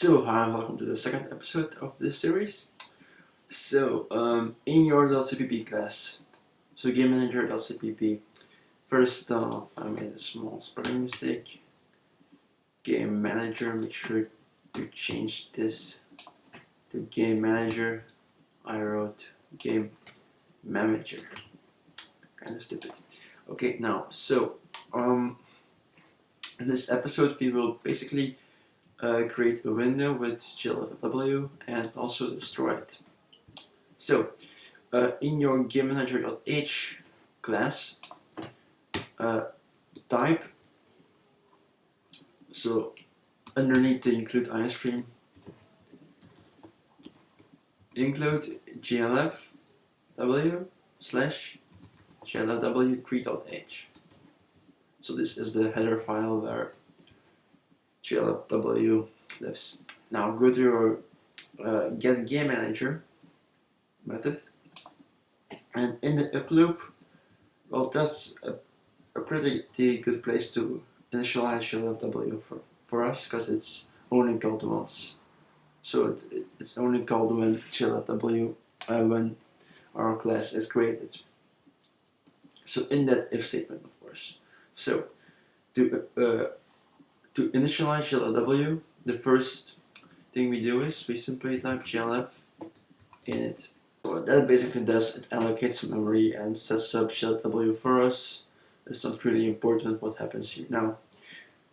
So, hi and welcome to the second episode of this series. In your .cpp class, game manager.cpp, first off, I made a small spelling mistake. Game manager, make sure to change this to game manager. I wrote game manager. Kind of stupid. Okay, now, in this episode, we will basically create a window with glfw and also destroy it. So, in your GameManager.h class, type, so underneath the include iStream, include glfw slash glfw3.h. So this is the header file where glfw lives. Now go to your get game manager method, and in the up loop, well, that's a pretty good place to initialize glfw for us, because it's only called once. So it's only called when glfw when our class is created. So in that if statement, of course. So to initialize glfw, the first thing we do is we simply type glf init. So what that basically does, it allocates some memory and sets up glfw for us. It's not really important what happens here. Now,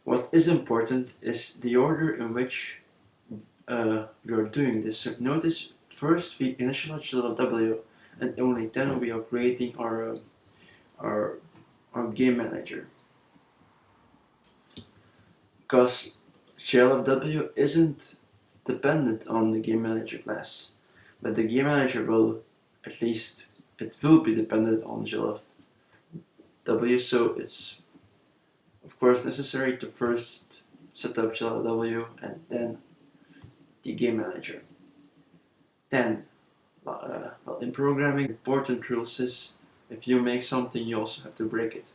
what is important is the order in which we are doing this. So notice first we initialize glfw, and only then we are creating our game manager. Because glfw isn't dependent on the game manager class, but the game manager will, at least it will be dependent on glfw, so it's of course necessary to first set up glfw and then the game manager. Then, well, in programming, important rules is if you make something, you also have to break it.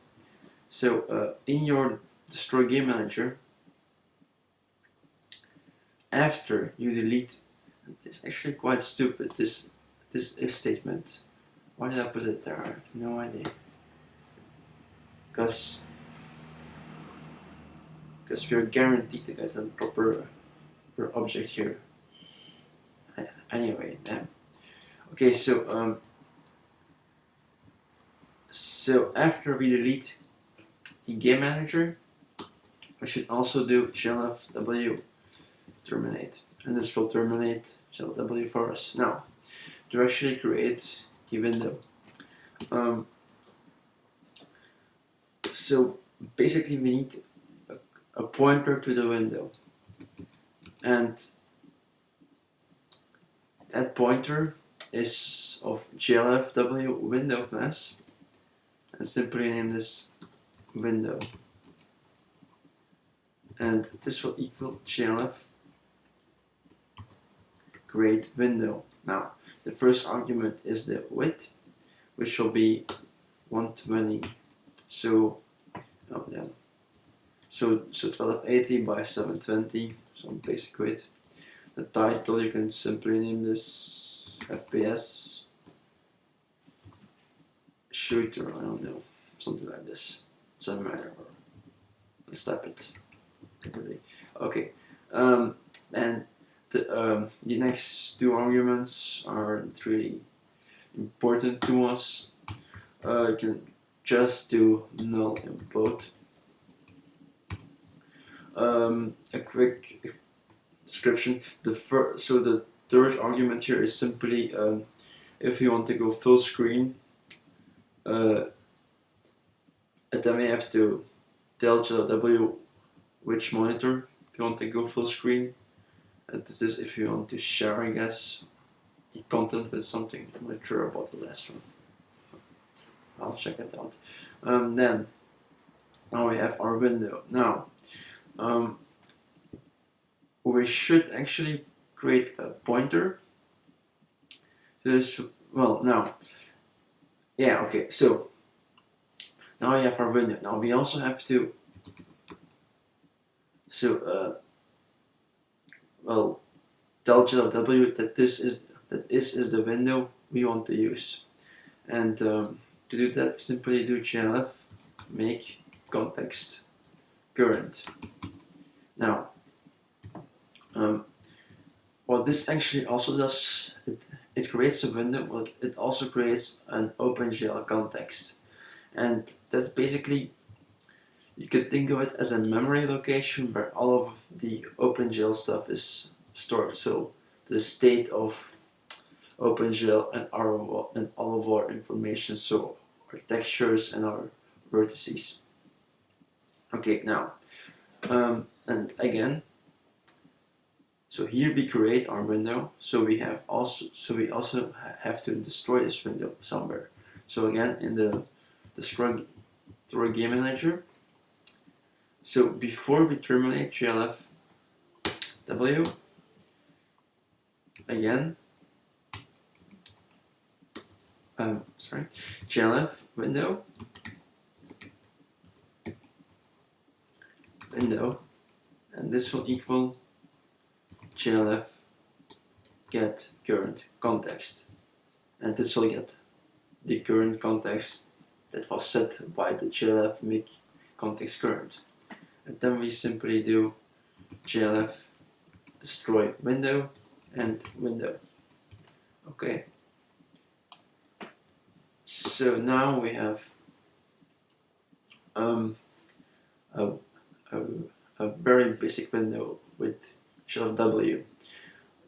So in your destroy game manager, after you delete, it's actually quite stupid, this if statement. Why did I put it there? I have no idea. Because we are guaranteed to get a proper object here. Anyway, then. Okay, so after we delete the game manager, we should also do glfw terminate, and this will terminate glfw for us. Now, to actually create the window, so basically we need a pointer to the window, and that pointer is of glfw window class, and simply name this window, and this will equal glf create window. Now the first argument is the width, which will be 120. So 1280 by 720, some basic width. The title, you can simply name this FPS shooter, I don't know, something like this. Doesn't matter. Let's type it. Okay, and the next two arguments aren't really important to us. You can just do null in both. A quick description. The third argument here is simply if you want to go full screen, then we have to tell glfw which monitor if you want to go full screen. And this is if you want to share, I guess, the content with something. I'm not sure about the last one. I'll check it out. Then now we have our window. Now we should actually create a pointer. Okay, so now we have our window. Now we also have to well, tell GLW that this is the window we want to use. And to do that, simply do GLF make context current. Now, what this actually also does, it creates a window, but it also creates an OpenGL context. And that's basically, you could think of it as a memory location where all of the OpenGL stuff is stored. So the state of OpenGL and all of our information, so our textures and our vertices. Okay, now, and again, so here we create our window. So we also have to destroy this window somewhere. So again, in the Rgb Manager. So before we terminate GLF W, again, GLF window, and this will equal GLF get current context, and this will get the current context that was set by the GLF make context current. And then we simply do GLF destroy window and window. Okay. So now we have a very basic window with GLW.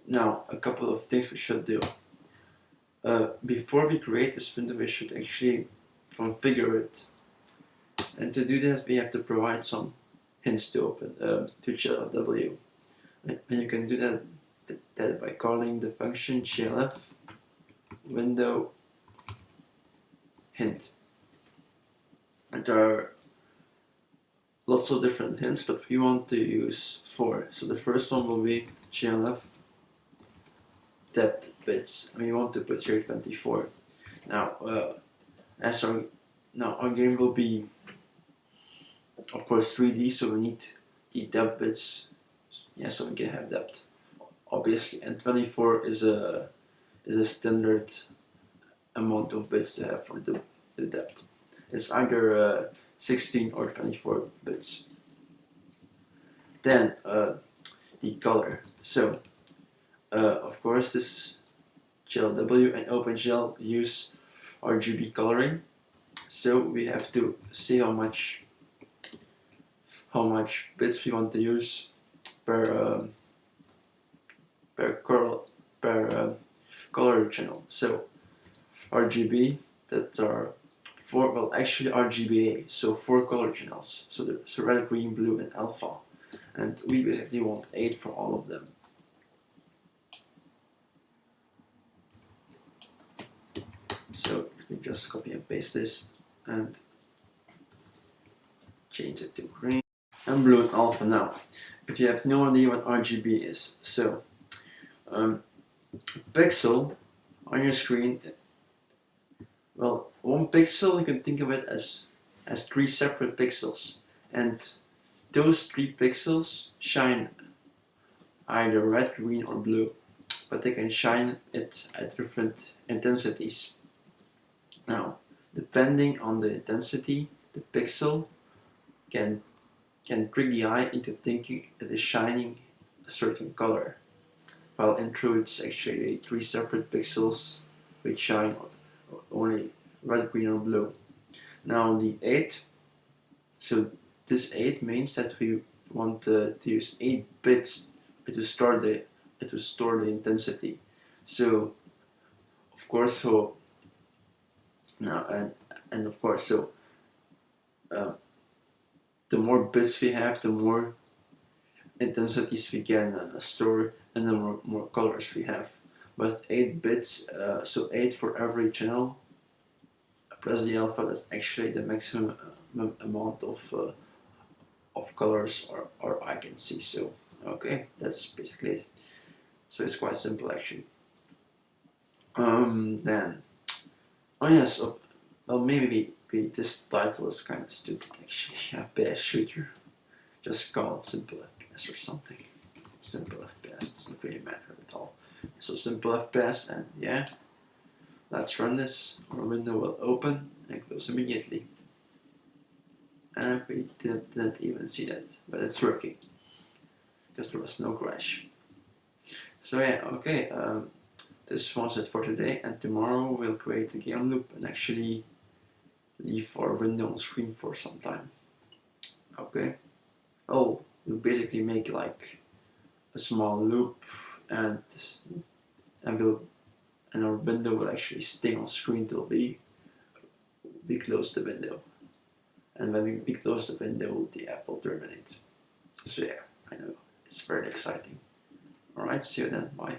Now, a couple of things we should do. Before we create this window, we should actually configure it. And to do that, we have to provide some hints to GLW. And you can do that by calling the function GLF window hint. And there are lots of different hints, but we want to use 4. So the first one will be GLF depth bits, and we want to put here 24. Now, our game will be, of course, 3D, so we need the depth bits, so we can have depth, obviously. And 24 is a standard amount of bits to have for the depth. It's either 16 or 24 bits. Then the color. So of course, this GLW and OpenGL use Rgb coloring. So we have to see how much bits we want to use per color channel. So RGB, that are 4, well actually RGBA, so 4 color channels. So there's red, green, blue and alpha. And we basically want 8 for all of them. So you can just copy and paste this and change it to green and blue and alpha. Now, if you have no idea what RGB is, so pixel on your screen, well, 1 pixel, you can think of it as 3 separate pixels, and those 3 pixels shine either red, green or blue, but they can shine it at different intensities. Now, depending on the intensity, the pixel can trick the eye into thinking it is shining a certain color, while in truth it's actually 3 separate pixels which shine only red, green or blue. Now the 8, so this 8 means that we want to use 8 bits to store the intensity. So of course, so now and of course, so the more bits we have, the more intensities we can store, and the more colors we have. But 8 bits, so 8 for every channel plus the alpha, that's actually the maximum amount of colors or I can see. So okay, that's basically it. So it's quite simple actually. Then, oh yes, well maybe this title is kind of stupid actually. FPS shooter, just call it simple FPS or something. simple FPS, doesn't really matter at all. So simple FPS, and yeah, let's run this. Our window will open and close immediately. And we didn't even see that, but it's working because there was no crash. So yeah, okay, this was it for today, and tomorrow we'll create a game loop and actually leave our window on screen for some time. Okay. Oh, we'll basically make like a small loop, and our window will actually stay on screen till we close the window. And when we close the window, the app will terminate. So yeah, I know, it's very exciting. Alright, see you then, bye.